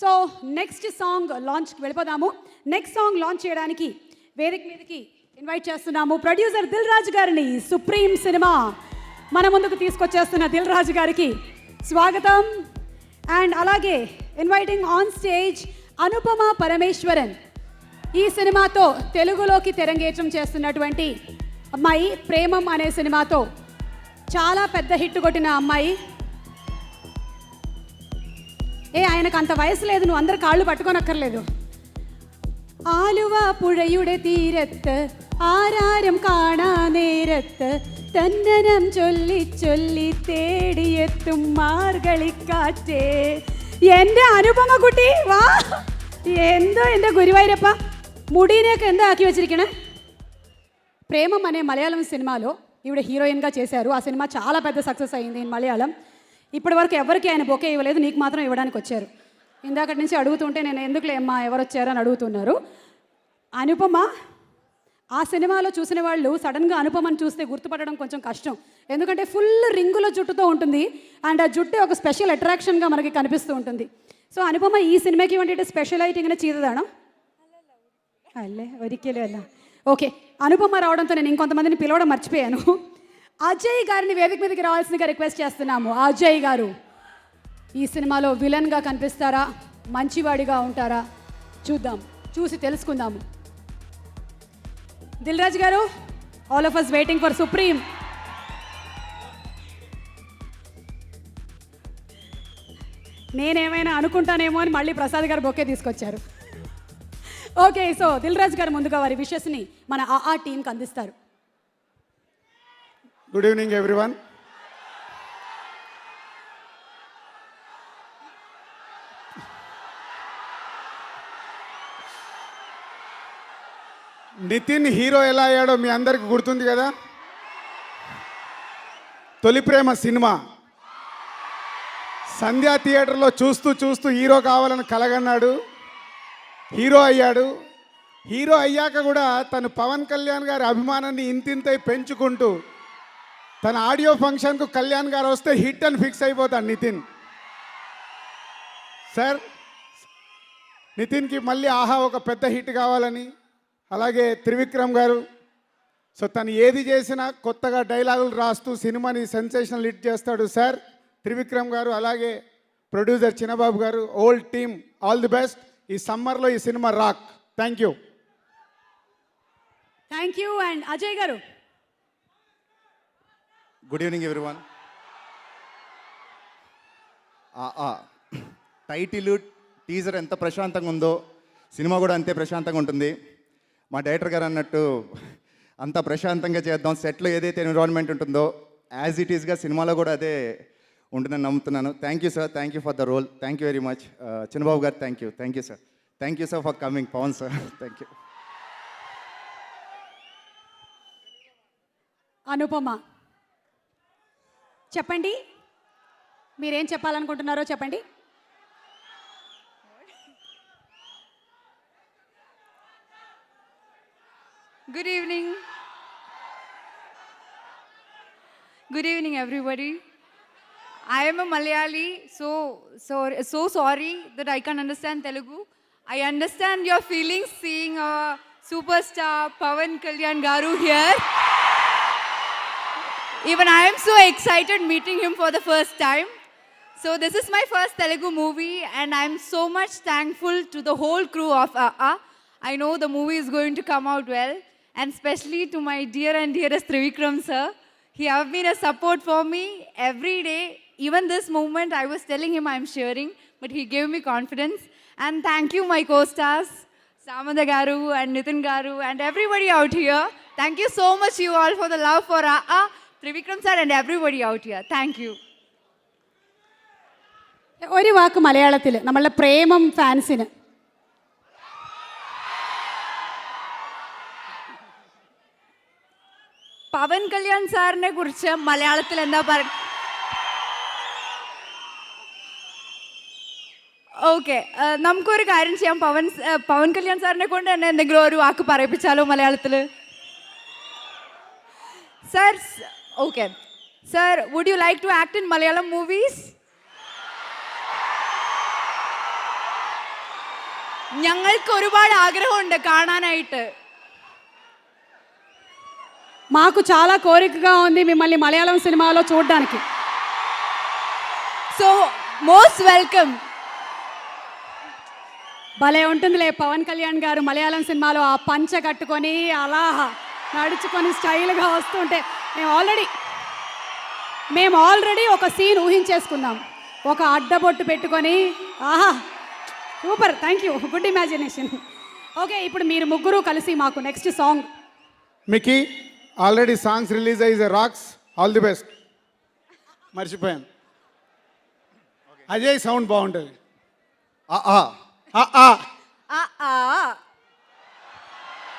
So next song లాంచ్కి వెళ్ళిపోదాము. Next song launch చేయడానికి వేదిక మీదకి ఇన్వైట్ చేస్తున్నాము ప్రొడ్యూసర్ దిల్ రాజు గారిని. సుప్రీం సినిమా మన ముందుకు తీసుకొచ్చేస్తున్న దిల్ రాజు గారికి స్వాగతం. అండ్ అలాగే inviting on stage Anupama Parameswaran. ఈ సినిమాతో తెలుగులోకి తెరంగేట్రం చేస్తున్నటువంటి అమ్మాయి. ప్రేమం అనే సినిమాతో చాలా పెద్ద హిట్ కొట్టిన అమ్మాయి. ఆయనకు అంత వయసు లేదు, నువ్వు అందరు కాళ్ళు పట్టుకోనక్కర్లేదు. ആലുവ പുഴയുടെ തീരത്ത് ആരാരും കാണാ നേരത്ത് തന്നനം ചൊല്ലി ചൊല്ലി തേടിയെത്തും മാർഗളിക്കാറ്റേ. എൻ്റെ അനുപമ കുട്ടി വാ. എന്തോ എൻ്റെ ഗുരുവായൂരപ്പ ముడినేక ఎంత ఆకి వెచ్చిరికనే. ప్రేమం అనే మలయాళం సినిమాలో ఈవిడ హీరోయిన్గా చేశారు. ఆ సినిమా చాలా పెద్ద సక్సెస్ అయింది ఇన్ మలయాళం. ఇప్పటి వరకు ఎవరికి ఆయన బొకే ఇవ్వలేదు, నీకు మాత్రం ఇవ్వడానికి వచ్చారు. ఇందాకటి నుంచి అడుగుతుంటే నేను ఎందుకులే అమ్మా ఎవరు వచ్చారని అడుగుతున్నారు. అనుపమ ఆ సినిమాలో చూసిన వాళ్ళు సడన్గా అనుపమని చూస్తే గుర్తుపట్టడం కొంచెం కష్టం, ఎందుకంటే ఫుల్ రింగుల జుట్టుతో ఉంటుంది అండ్ ఆ జుట్టు ఒక స్పెషల్ అట్రాక్షన్గా మనకి కనిపిస్తూ ఉంటుంది. సో అనుపమ ఈ സിനിമയ്ക്ക് വേണ്ടിയിട്ട് സ്പെഷ്യലായിട്ട് ഇങ്ങനെ ചെയ്തതാണോ? അല്ലേ, ഒരിക്കലും അല്ല. ఓకే, అనుపమ రావడంతో నేను ఇంకొంతమందిని పిలవడం మర్చిపోయాను. అజయ్ గారిని వేదిక మీదకి రావాల్సిందిగా రిక్వెస్ట్ చేస్తున్నాము. అజయ్ గారు ఈ సినిమాలో విలన్గా కనిపిస్తారా, మంచివాడిగా ఉంటారా? చూద్దాం, చూసి తెలుసుకుందాము. దిల్ రాజు గారు, all of us waiting for Supreme. నేనేమైనా అనుకుంటానేమో అని మళ్ళీ ప్రసాద్ గారు బొకే తీసుకొచ్చారు. ఓకే, సో దిల్ రాజు గారు ముందుగా వారి విషెస్ని మన ఆ టీంకి అందిస్తారు. Good evening everyone. Nithin hero ఎలా అయ్యాడో మీ అందరికి గుర్తుంది కదా. తొలి ప్రేమ సినిమా సంధ్యా థియేటర్లో చూస్తూ చూస్తూ హీరో కావాలని కలగన్నాడు, హీరో అయ్యాడు. హీరో అయ్యాక కూడా తను పవన్ కళ్యాణ్ గారి అభిమానాన్ని ఇంతింతై పెంచుకుంటూ తన ఆడియో ఫంక్షన్కు కళ్యాణ్ గారు వస్తే హిట్ అని ఫిక్స్ అయిపోతాడు నితిన్. సార్, నితిన్కి మళ్ళీ ఆహా ఒక పెద్ద హిట్ కావాలని, అలాగే త్రివిక్రమ్ గారు. సో తను ఏది చేసినా కొత్తగా డైలాగులు రాస్తూ సినిమాని సెన్సేషనల్ హిట్ చేస్తాడు సార్ త్రివిక్రమ్ గారు. అలాగే ప్రొడ్యూసర్ చిన్నబాబు గారు, old team, all the best. ఈ సమ్మర్లో ఈ cinema rock. Thank you. Thank you. And Ajay గారు. Good evening everyone. Title teaser ఎంత ప్రశాంతంగా ఉందో సినిమా కూడా అంతే ప్రశాంతంగా ఉంటుంది. మా డైరెక్టర్ గారు అన్నట్టు అంత ప్రశాంతంగా చేద్దాం. సెట్లో ఏదైతే ఎన్విరాన్మెంట్ ఉంటుందో యాజ్ ఇట్ ఈస్గా సినిమాలో కూడా అదే ఉంటుందని నమ్ముతున్నాను. Thank you sir, thank you for the role. Thank you very much. Chinnababu గారు thank you. Thank you sir. Thank you sir for coming. Pavan sir thank you. Anupama, చెప్పండి, మీరేం చెప్పాలనుకుంటున్నారో చెప్పండి. Good evening. Good evening, everybody. I am a Malayali, so sorry that I can't understand Telugu. I understand your feelings seeing a superstar Pavan Kalyan Garu here. Even I am so excited meeting him for the first time. So this is my first Telugu movie and I am so much thankful to the whole crew of AA. I know the movie is going to come out well, and especially to my dear and dearest Trivikram sir. He have been a support for me every day. Even this moment I was telling him I'm sharing, but he gave me confidence. And thank you my co-stars, Samantha Garu and Nitin Garu and everybody out here. Thank you so much you all for the love for AA, Trivikram sir and everybody out here. Thank you. ഒരു വാക്ക് മലയാളത്തിൽ നമ്മളുടെ പ്രേമം ഫാൻസിന്. പവൻ കല്യാൺ സാറിനെ കുറിച്ച് മലയാളത്തിൽ എന്താ പറയുക? Okay, നമുക്കൊരു കാര്യം ചെയ്യാം. പവൻ കല്യാൺ സാറിനെ കൊണ്ട് തന്നെ എന്തെങ്കിലും ഒരു വാക്ക് പറയിപ്പിച്ചാലോ മലയാളത്തിൽ? Sir, okay sir, would you like to act in Malayalam movies? ഞങ്ങൾക്ക് ഒരുപാട് ആഗ്രഹമുണ്ട് കാണാനായിട്ട്. మాకు చాలా కోరికగా ఉంది మిమ్మల్ని మలయాళం సినిమాలో చూడడానికి. So most welcome. భలే ఉంటుందిలే పవన్ కళ్యాణ్ గారు మలయాళం సినిమాలో ఆ పంచ కట్టుకొని అలా నడుచుకొని స్టైల్గా వస్తుంటే మేము ఆల్రెడీ ఒక సీన్ ఊహించేసుకున్నాం. ఒక అడ్డబొట్టు పెట్టుకొని ఆహా super, thank you, good imagination. Okay, ఇప్పుడు మీరు ముగ్గురు కలిసి మాకు next song. Mickey already songs release అయ్యి రాక్స్, ఆల్ ది బెస్ట్. మర్చిపోయాను, అజయ్ సౌండ్ బాగుంటుంది. ఆ ఆ ఆ ఆ ఆ